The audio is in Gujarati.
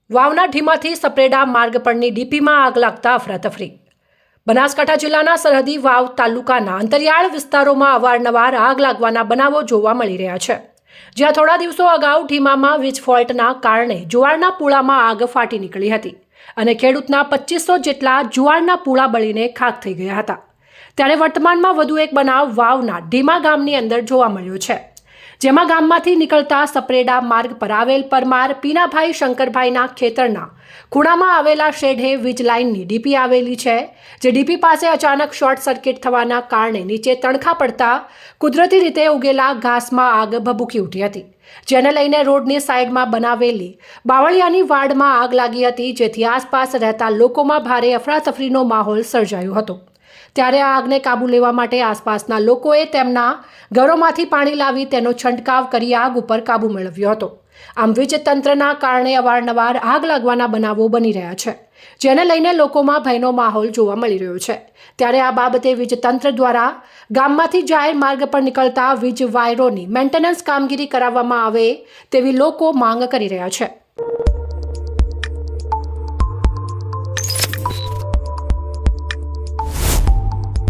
વાવના ઢીમાથી સપરેડા માર્ગ પરની ડીપીમાં આગ લાગતા અફરાતફરી। બનાસકાંઠા જિલ્લાના સરહદી વાવ તાલુકાના અંતરિયાળ વિસ્તારોમાં અવારનવાર આગ લાગવાના બનાવો જોવા મળી રહ્યા છે, જ્યાં થોડા દિવસો અગાઉ ઢીમામાં વીજ ફોલ્ટના કારણે જુવારના પૂળામાં આગ ફાટી નીકળી હતી અને ખેડૂતના 2500 જેટલા જુવારના પૂળા બળીને ખાખ થઈ ગયા હતા। ત્યારે વર્તમાનમાં વધુ એક બનાવ વાવના ઢીમા ગામની અંદર જોવા મળ્યો છે, જેમાં ગામમાંથી નીકળતા સપરેડા માર્ગ પર આવેલ પરમાર પીનાભાઈ શંકરભાઈના ખેતરના ખૂણામાં આવેલા શેઢે વીજ લાઇનની ડીપી આવેલી છે, જે ડીપી પાસે અચાનક શોર્ટ સર્કિટ થવાના કારણે નીચે તણખા પડતા કુદરતી રીતે ઉગેલા ઘાસમાં આગ ભભૂકી ઉઠી હતી, જેને લઈને રોડની સાઈડમાં બનાવેલી બાવળિયાની વાડમાં આગ લાગી હતી, જેથી આસપાસ રહેતા લોકોમાં ભારે અફરાતફરીનો માહોલ સર્જાયો હતો। ત્યારે આ આગને કાબૂ લેવા માટે આસપાસના લોકોએ તેમના ઘરોમાંથી પાણી લાવી તેનો છંટકાવ કરી આગ ઉપર કાબૂ મેળવ્યો હતો। આમ વીજ તંત્રના કારણે અવારનવાર આગ લાગવાના બનાવો બની રહ્યા છે, જેને લઈને લોકોમાં ભયનો માહોલ જોવા મળી રહ્યો છે। ત્યારે આ બાબતે વીજ તંત્ર દ્વારા ગામમાંથી જાહેર માર્ગ પર નીકળતા વીજ વાયરોની મેન્ટેનન્સ કામગીરી કરાવવામાં આવે તેવી લોકો માંગ કરી રહ્યા છે।